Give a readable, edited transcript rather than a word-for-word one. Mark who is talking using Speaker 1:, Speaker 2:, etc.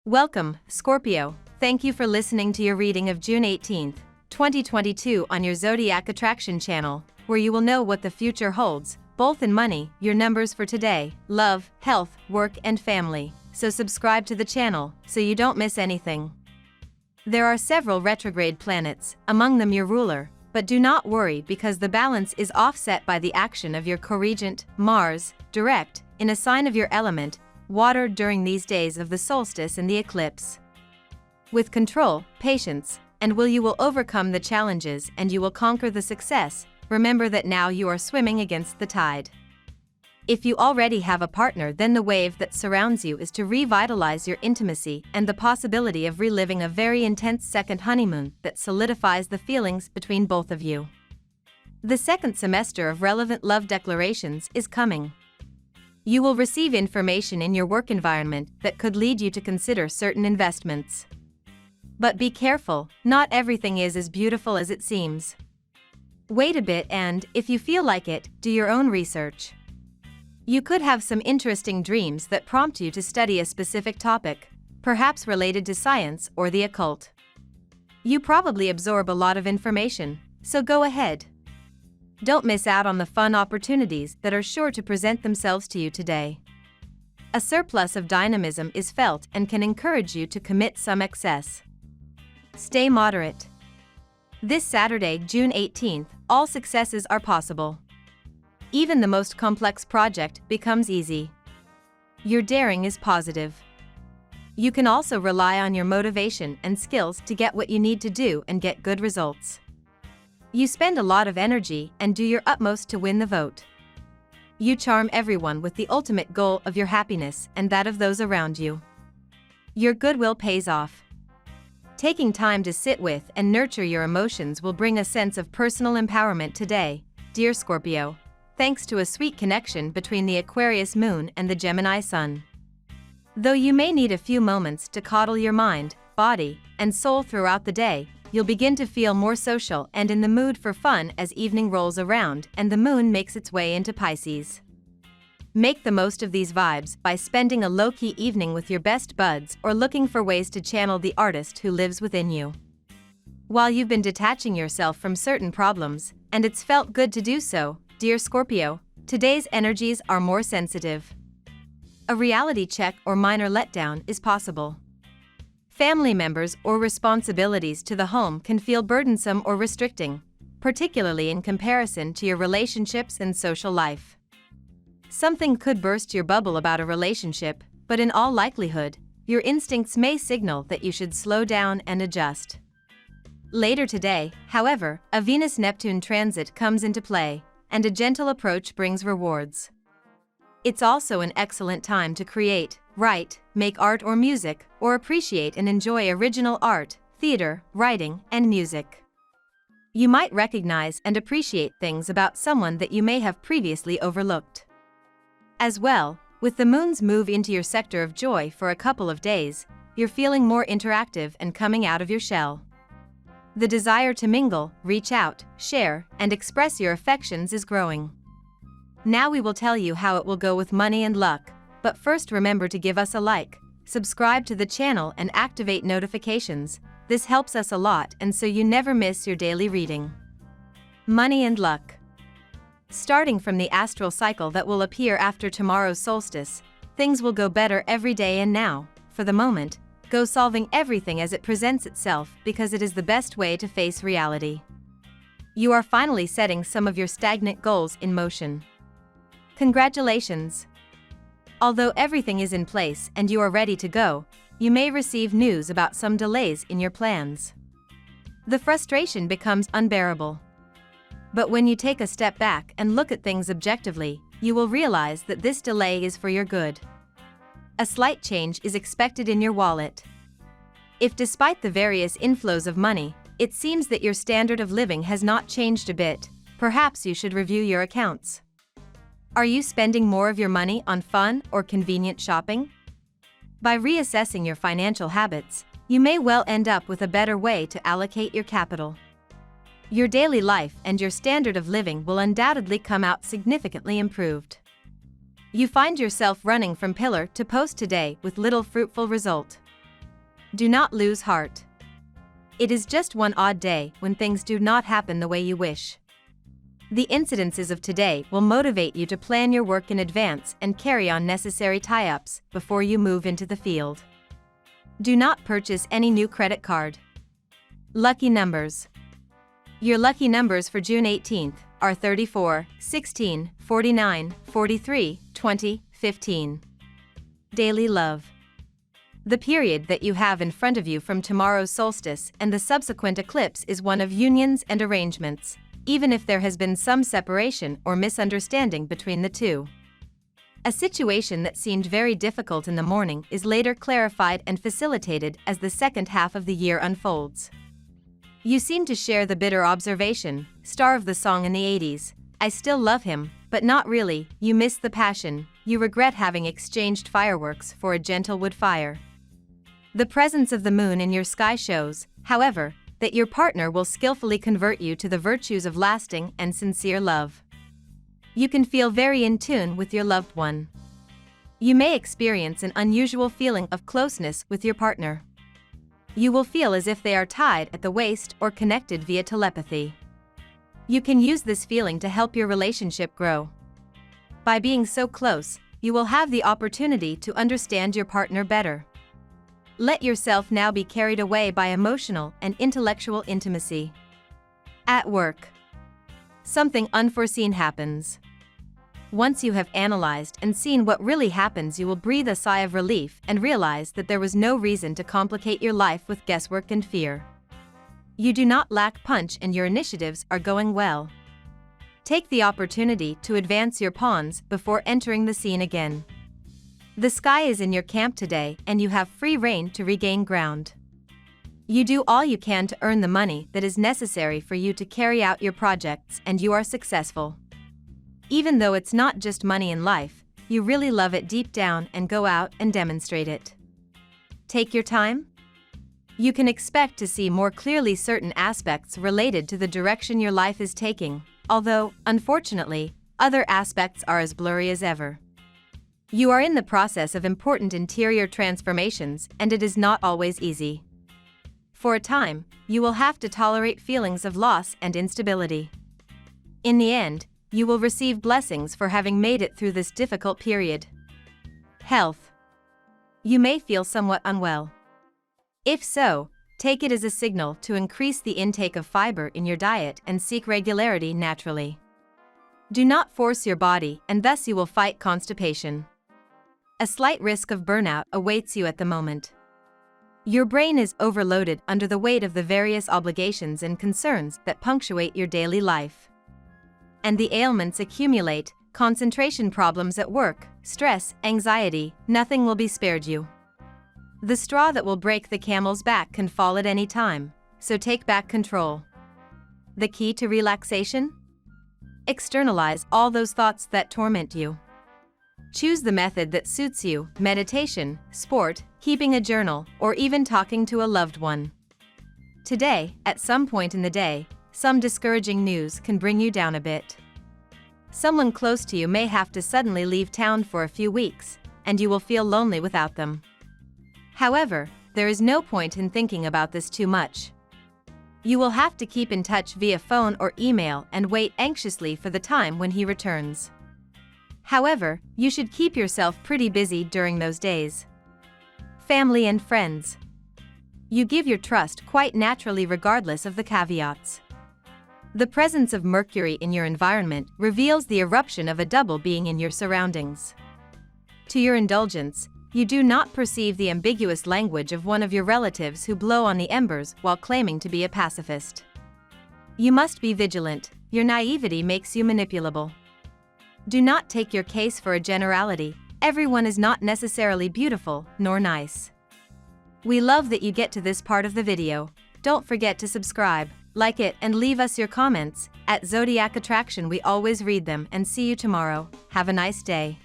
Speaker 1: Welcome, Scorpio. Thank you for listening to your reading of June 18, 2022 on your Zodiac Attraction channel, where you will know what the future holds, both in money, your numbers for today, love, health, work and family. So subscribe to the channel, so you don't miss anything. There are several retrograde planets, among them your ruler, but do not worry because the balance is offset by the action of your co-regent, Mars, direct, in a sign of your element, water during these days of the solstice and the eclipse. With control, patience, and you will overcome the challenges and you will conquer the success. Remember that now you are swimming against the tide. If you already have a partner, then the wave that surrounds you is to revitalize your intimacy and the possibility of reliving a very intense second honeymoon that solidifies the feelings between both of you. The second semester of relevant love declarations is coming. You will receive information in your work environment that could lead you to consider certain investments. But be careful, not everything is as beautiful as it seems. Wait a bit and, if you feel like it, do your own research. You could have some interesting dreams that prompt you to study a specific topic, perhaps related to science or the occult. You probably absorb a lot of information, so go ahead. Don't miss out on the fun opportunities that are sure to present themselves to you today. A surplus of dynamism is felt and can encourage you to commit some excess. Stay moderate. This Saturday, June 18th, all successes are possible. Even the most complex project becomes easy. Your daring is positive. You can also rely on your motivation and skills to get what you need to do and get good results. You spend a lot of energy and do your utmost to win the vote. You charm everyone with the ultimate goal of your happiness and that of those around you. Your goodwill pays off. Taking time to sit with and nurture your emotions will bring a sense of personal empowerment today, dear Scorpio, thanks to a sweet connection between the Aquarius moon and the Gemini sun. Though you may need a few moments to coddle your mind, body, and soul throughout the day, you'll begin to feel more social and in the mood for fun as evening rolls around and the moon makes its way into Pisces. Make the most of these vibes by spending a low-key evening with your best buds or looking for ways to channel the artist who lives within you. While you've been detaching yourself from certain problems, and it's felt good to do so, dear Scorpio, today's energies are more sensitive. A reality check or minor letdown is possible. Family members or responsibilities to the home can feel burdensome or restricting, particularly in comparison to your relationships and social life. Something could burst your bubble about a relationship, but in all likelihood, your instincts may signal that you should slow down and adjust. Later today, however, a Venus-Neptune transit comes into play, and a gentle approach brings rewards. It's also an excellent time to create, write, make art or music, or appreciate and enjoy original art, theater, writing, and music. You might recognize and appreciate things about someone that you may have previously overlooked. As well, with the moon's move into your sector of joy for a couple of days, you're feeling more interactive and coming out of your shell. The desire to mingle, reach out, share, and express your affections is growing. Now we will tell you how it will go with money and luck, but first remember to give us a like, subscribe to the channel and activate notifications. This helps us a lot and so you never miss your daily reading. Money and luck. Starting from the astral cycle that will appear after tomorrow's solstice, things will go better every day and now, for the moment, go solving everything as it presents itself because it is the best way to face reality. You are finally setting some of your stagnant goals in motion. Congratulations! Although everything is in place and you are ready to go, you may receive news about some delays in your plans. The frustration becomes unbearable. But when you take a step back and look at things objectively, you will realize that this delay is for your good. A slight change is expected in your wallet. If despite the various inflows of money, it seems that your standard of living has not changed a bit, perhaps you should review your accounts. Are you spending more of your money on fun or convenient shopping? By reassessing your financial habits, you may well end up with a better way to allocate your capital. Your daily life and your standard of living will undoubtedly come out significantly improved. You find yourself running from pillar to post today with little fruitful result. Do not lose heart. It is just one odd day when things do not happen the way you wish. The incidences of today will motivate you to plan your work in advance and carry on necessary tie-ups before you move into the field. Do not purchase any new credit card. Lucky numbers. Your lucky numbers for June 18th are 34, 16, 49, 43, 20, 15. Daily love. The period that you have in front of you from tomorrow's solstice and the subsequent eclipse is one of unions and arrangements, even if there has been some separation or misunderstanding between the two. A situation that seemed very difficult in the morning is later clarified and facilitated as the second half of the year unfolds. You seem to share the bitter observation, star of the song in the 80s, I still love him, but not really, you miss the passion, you regret having exchanged fireworks for a gentle wood fire. The presence of the moon in your sky shows, however, that your partner will skillfully convert you to the virtues of lasting and sincere love. You can feel very in tune with your loved one. You may experience an unusual feeling of closeness with your partner. You will feel as if they are tied at the waist or connected via telepathy. You can use this feeling to help your relationship grow. By being so close, you will have the opportunity to understand your partner better. Let yourself now be carried away by emotional and intellectual intimacy. At work. Something unforeseen happens. Once you have analyzed and seen what really happens, you will breathe a sigh of relief and realize that there was no reason to complicate your life with guesswork and fear. You do not lack punch and your initiatives are going well. Take the opportunity to advance your pawns before entering the scene again. The sky is in your camp today and you have free rein to regain ground. You do all you can to earn the money that is necessary for you to carry out your projects and you are successful. Even though it's not just money in life, you really love it deep down and go out and demonstrate it. Take your time. You can expect to see more clearly certain aspects related to the direction your life is taking, although, unfortunately, other aspects are as blurry as ever. You are in the process of important interior transformations and it is not always easy. For a time, you will have to tolerate feelings of loss and instability. In the end, you will receive blessings for having made it through this difficult period. Health. You may feel somewhat unwell. If so, take it as a signal to increase the intake of fiber in your diet and seek regularity naturally. Do not force your body and thus you will fight constipation. A slight risk of burnout awaits you at the moment. Your brain is overloaded under the weight of the various obligations and concerns that punctuate your daily life. And the ailments accumulate, concentration problems at work, stress, anxiety, nothing will be spared you. The straw that will break the camel's back can fall at any time, so take back control. The key to relaxation? Externalize all those thoughts that torment you. Choose the method that suits you, meditation, sport, keeping a journal, or even talking to a loved one. Today, at some point in the day, some discouraging news can bring you down a bit. Someone close to you may have to suddenly leave town for a few weeks, and you will feel lonely without them. However, there is no point in thinking about this too much. You will have to keep in touch via phone or email and wait anxiously for the time when he returns. However, you should keep yourself pretty busy during those days. Family and friends. You give your trust quite naturally regardless of the caveats. The presence of Mercury in your environment reveals the eruption of a double being in your surroundings. To your indulgence, you do not perceive the ambiguous language of one of your relatives who blow on the embers while claiming to be a pacifist. You must be vigilant, your naivety makes you manipulable. Do not take your case for a generality, everyone is not necessarily beautiful, nor nice. We love that you get to this part of the video. Don't forget to subscribe, like it and leave us your comments. At Zodiac Attraction we always read them and see you tomorrow. Have a nice day.